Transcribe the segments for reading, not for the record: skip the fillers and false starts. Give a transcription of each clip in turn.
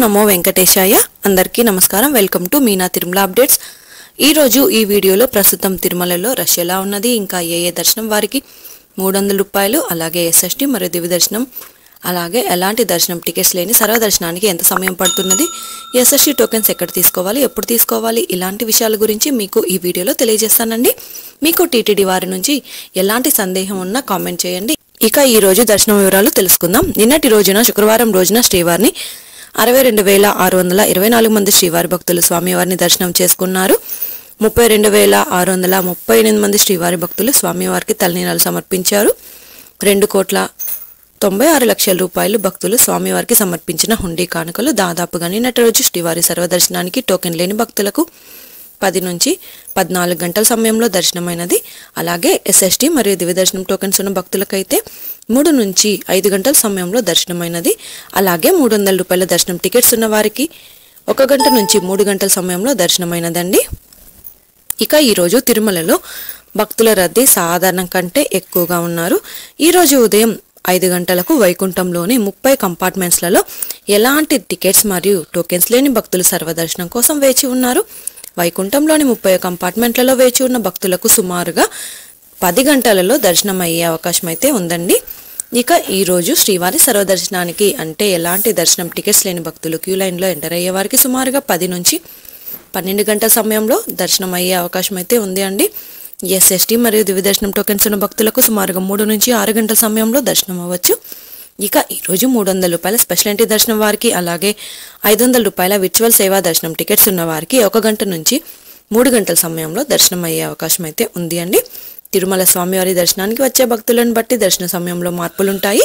నమో వెంకటేశాయ అందరికీ నమస్కారం welcome to Meena Tirumala updates ఈ రోజు ఈ వీడియోలో ప్రస్తుతం తిరుమలలో రష్ ఎలా ఉన్నది ఇంకా ఏ దర్శనం వారికి 300 రూపాయలు అలాగే ఎస్ఎస్టీ మరియు దివ్య దర్శనం అలాగే ఎలాంటి దర్శనం టికెట్స్ లేని సర్వ దర్శనానికి ఎంత సమయం పడుతున్నది ఎస్ఎస్టీ టోకెన్స్ ఎక్కడ తీసుకోవాలి ఎప్పుడు తీసుకోవాలి ఇలాంటి విషయాల గురించి మీకు ఈ వీడియోలో తెలియజేస్తానండి మీకు టీటీడీ వారి నుంచి ఎలాంటి సందేహం ఉన్నా కామెంట్ చేయండి ఇక ఈ రోజు దర్శనం వివరాలు తెలుసుకుందాం నిన్నటి రోజున శుక్రవారం రోజున శ్రీవారిని 62,624 మంది శ్రీవారి భక్తులు స్వామివారిని దర్శనం చేసుకున్నారు 32,638 మంది శ్రీవారి భక్తులు స్వామివారికి తలనీలాలు సమర్పించారు 2,96,00,000 రూపాయలు భక్తులు స్వామివారికి సమర్పించిన హుండీ కానుకలు దాదాపుగా నిన్నటి రోజు శ్రీవారి సర్వదర్శనానికి టోకెన్ లేని భక్తులకు 10 నుంచి 14 గంటల సమయంలో దర్శనమైనది అలాగే ఎస్ఎస్టీ మరియు దివ్య దర్శనం టోకెన్స్ ఉన్న భక్తులకైతే 3 నుంచి 5 గంటల సమయంలో దర్శనమైనది అలాగే 300 రూపాయల దర్శనం టికెట్స్ ఉన్న వారికి 1 గంట నుంచి 3 గంటల సమయంలో దర్శనమైనదండి ఇక ఈ రోజు తిరుమలలో భక్తుల రద్దీ సాధారణం కంటే ఎక్కువగా ఉన్నారు ఈ రోజు ఉదయం 5 గంటలకు వైకుంఠంలోని 30 కంపార్ట్మెంట్స్లలో ఎలాంటి టికెట్స్ మరియు టోకెన్స్ లేని భక్తులు సర్వదర్శనం కోసం వేచి ఉన్నారు వైకుంఠంలోని 30 కంపార్ట్మెంట్లలో వేచి ఉన్న భక్తులకు సుమారుగా 10 గంటలలో దర్శనం అయ్యే అవకాశం అయితే ఉందండి ఇక ఈ రోజు శ్రీవారి సర్వదర్శనానికి అంటే ఎలాంటి దర్శనం టికెట్స్ లేని భక్తులు క్యూ లైన్లో ఎంటర్ అయ్యే వారికి సుమారుగా 10 నుంచి 12 గంటల సమయంలో దర్శనం అయ్యే అవకాశం అయితే ఉంది అండి ఎస్ఎస్టీ మరియు దివ్య దర్శనం టోకెన్స్ ఉన్న భక్తులకు సుమారుగా 3 నుంచి 6 గంటల సమయంలో దర్శనం అవ్వచ్చు ఇక ఈ రోజు 300 రూపాయల స్పెషల్ ఎంట్రీ దర్శనం వారికి అలాగే 500 రూపాయల విర్చువల్ సేవా దర్శనం టికెట్స్ ఉన్న వారికి 1 గంట నుంచి 3 గంటల సమయంలో దర్శనం అయ్యే అవకాశం అయితే ఉంది అండి తిరుమల స్వామివారి దర్శనానికి వచ్చే భక్తులను బట్టి దర్శన సమయంలో మార్పులుంటాయి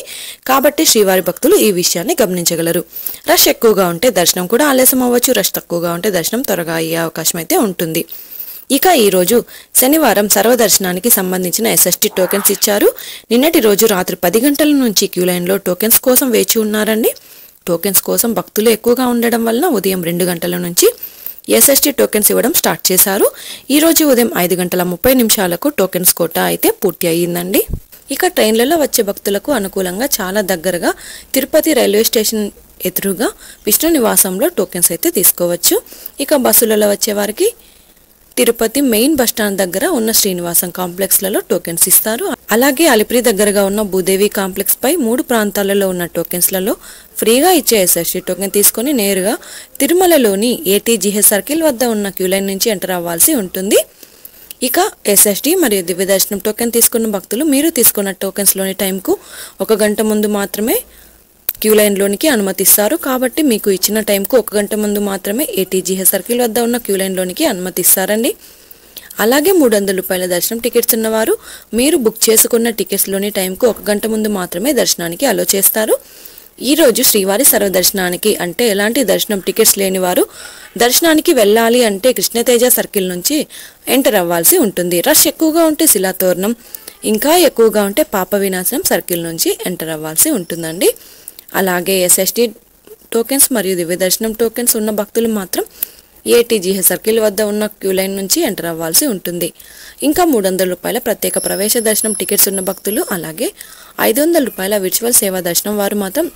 కాబట్టి శ్రీవారి భక్తులు ఈ విషయాన్ని గమనించగలరు రష్ ఎక్కువగా ఉంటే దర్శనం కూడా ఆలస్యం అవ్వచ్చు రష్ తక్కువగా ఉంటే దర్శనం త్వరగా అయ్యే అవకాశం అయితే ఉంటుంది ఇక ఈ రోజు శనివారం సర్వదర్శనానికి సంబంధించిన ఎస్ఎస్టీ టోకెన్స్ ఇచ్చారు నిన్నటి రోజు రాత్రి 10 గంటల నుంచి క్యూ లైన్లో టోకెన్స్ కోసం వేచి ఉన్నారండి టోకెన్స్ కోసం భక్తులు ఎక్కువగా ఉండడం వలన ఉదయం 2 గంటల నుంచి ఎస్ఎస్టీ టోకెన్స్ ఇవ్వడం స్టార్ట్ చేశారు ఈ రోజు ఉదయం 5:30 టోకెన్స్ కోటా అయితే పూర్తి అయ్యిందండి ఇక ట్రైన్లలో వచ్చే భక్తులకు అనుకూలంగా చాలా దగ్గరగా తిరుపతి రైల్వే స్టేషన్ ఎదురుగా విష్ణు నివాసంలో టోకెన్స్ అయితే తీసుకోవచ్చు ఇక బస్సులలో వచ్చే వారికి తిరుపతి మెయిన్ బస్టాండ్ దగ్గర ఉన్న శ్రీనివాసం కాంప్లెక్స్లలో టోకెన్స్ ఇస్తారు అలాగే అలిపిరి దగ్గరగా ఉన్న భూదేవి కాంప్లెక్స్ పై 3 ప్రాంతాలలో ఉన్న టోకెన్స్లలో ఫ్రీగా ఇచ్చే ఎస్ఎస్టీ టోకెన్ తీసుకొని నేరుగా తిరుమలలోని ఏటీజీహెచ్ సర్కిల్ వద్ద ఉన్న క్యూ లైన్ నుంచి ఎంటర్ అవ్వాల్సి ఉంటుంది ఇక ఎస్ఎస్టీ మరియు దివ్య దర్శనం టోకెన్ తీసుకున్న భక్తులు మీరు తీసుకున్న టోకెన్స్లోని టైంకు 1 గంట ముందు మాత్రమే క్యూ లైన్లోనికి అనుమతిస్తారు కాబట్టి మీకు ఇచ్చిన టైంకు 1 గంట ముందు మాత్రమే ఏటీజీహెచ్ సర్కిల్ వద్ద ఉన్న క్యూ లైన్లోనికి అనుమతిస్తారండి అలాగే 300 రూపాయల దర్శనం టికెట్స్ ఉన్నవారు మీరు బుక్ చేసుకున్న టికెట్స్లోని టైంకు 1 గంట ముందు మాత్రమే దర్శనానికి అలో చేస్తారు ఈ రోజు శ్రీవారి సర్వదర్శనానికి అంటే ఎలాంటి దర్శనం టికెట్స్ లేని వారు దర్శనానికి వెళ్ళాలి అంటే కృష్ణతేజ సర్కిల్ నుంచి ఎంటర్ అవ్వాల్సి ఉంటుంది రష్ ఎక్కువగా ఉంటే శిలాతోరణం ఇంకా ఎక్కువగా ఉంటే పాప వినాశనం సర్కిల్ నుంచి ఎంటర్ అవ్వాల్సి ఉంటుందండి అలాగే ఎస్ఎస్టీ టోకెన్స్ మరియు దివ్య దర్శనం టోకెన్స్ ఉన్న భక్తులు మాత్రం ఏటీజీహెచ్ సర్కిల్ వద్ద ఉన్న క్యూ లైన్ నుంచి ఎంటర్ అవ్వాల్సి ఉంటుంది ఇంకా 300 రూపాయల ప్రత్యేక ప్రవేశ దర్శనం టికెట్స్ ఉన్న భక్తులు అలాగే 500 రూపాయల విర్చువల్ సేవా దర్శనం వారు మాత్రం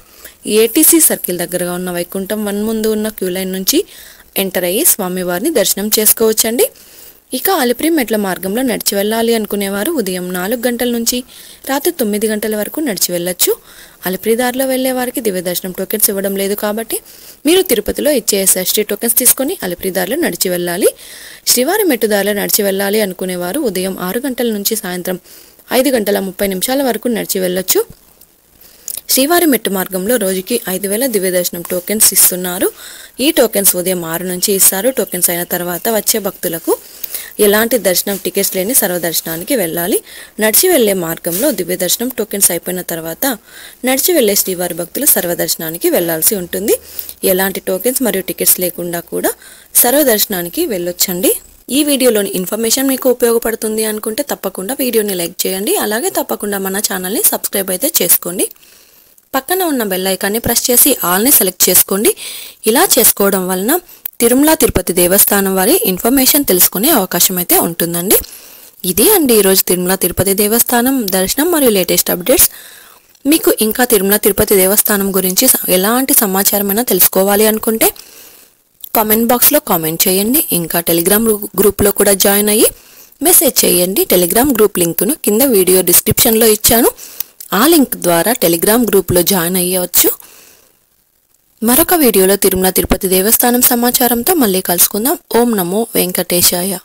ఏటీసీ సర్కిల్ దగ్గరగా ఉన్న వైకుంఠం 1 ముందు ఉన్న క్యూ లైన్ నుంచి ఎంటర్ అయ్యి స్వామివారిని దర్శనం చేసుకోవచ్చండి ఇక అలిపిరి మెట్ల మార్గంలో నడిచి వెళ్ళాలి అనుకునేవారు ఉదయం 4 గంటల నుంచి రాత్రి 9 గంటల వరకు నడిచి వెళ్ళొచ్చు అలిపిరి దారిలో వెళ్లే వారికి దివ్య దర్శనం టోకెన్స్ ఇవ్వడం లేదు కాబట్టి మీరు తిరుపతిలో ఇచ్చే ఎస్ఎస్టీ టోకెన్స్ తీసుకొని అలిపిరి దారిలో నడిచి వెళ్ళాలి శ్రీవారి మెట్టు దారిలో నడిచి వెళ్ళాలి అనుకునేవారు ఉదయం 6 గంటల నుంచి సాయంత్రం 5:30 వరకు నడిచి వెళ్ళొచ్చు శ్రీవారి మెట్టు మార్గంలో రోజుకి 5,000 దివ్య దర్శనం టోకెన్స్ ఇస్తున్నారు ఈ టోకెన్స్ ఉదయం 6 నుంచి ఇస్తారు టోకెన్స్ అయిన తర్వాత వచ్చే భక్తులకు ఎలాంటి దర్శనం టికెట్స్ లేని సర్వదర్శనానికి వెళ్ళాలి నడిచి వెళ్లే మార్గంలో దివ్య దర్శనం టోకెన్స్ అయిపోయిన తర్వాత నడిచి వెళ్లే శ్రీవారి భక్తులు సర్వదర్శనానికి వెళ్లాల్సి ఉంటుంది ఎలాంటి టోకెన్స్ మరియు టికెట్స్ లేకుండా కూడా సర్వదర్శనానికి వెళ్ళొచ్చండి ఈ వీడియోలోని ఇన్ఫర్మేషన్ మీకు ఉపయోగపడుతుంది అనుకుంటే తప్పకుండా వీడియోని లైక్ చేయండి అలాగే తప్పకుండా మన ఛానల్ని సబ్స్క్రైబ్ అయితే చేసుకోండి పక్కన ఉన్న బెల్ ఐకాన్ని ప్రెస్ చేసి ఆల్ని సెలెక్ట్ చేసుకోండి ఇలా చేసుకోవడం వలన తిరుమల తిరుపతి దేవస్థానం వారి ఇన్ఫర్మేషన్ తెలుసుకునే అవకాశం అయితే ఉంటుందండి ఇదే అండి ఈరోజు తిరుమల తిరుపతి దేవస్థానం దర్శనం మరియు లేటెస్ట్ అప్డేట్స్ మీకు ఇంకా తిరుమల తిరుపతి దేవస్థానం గురించి ఎలాంటి సమాచారమైనా తెలుసుకోవాలి అనుకుంటే కామెంట్ బాక్స్లో కామెంట్ చేయండి. ఇంకా టెలిగ్రామ్ గ్రూప్లో కూడా జాయిన్ అయ్యి మెసేజ్ చేయండి. టెలిగ్రామ్ గ్రూప్ లింక్ను కింద వీడియో డిస్క్రిప్షన్లో ఇచ్చాను. ఆ లింక్ ద్వారా టెలిగ్రామ్ గ్రూప్లో జాయిన్ అయ్యవచ్చు. మరొక వీడియోలో తిరుమల తిరుపతి దేవస్థానం సమాచారంతో మళ్ళీ కలుసుకుందాం. ఓం నమో వెంకటేశాయ.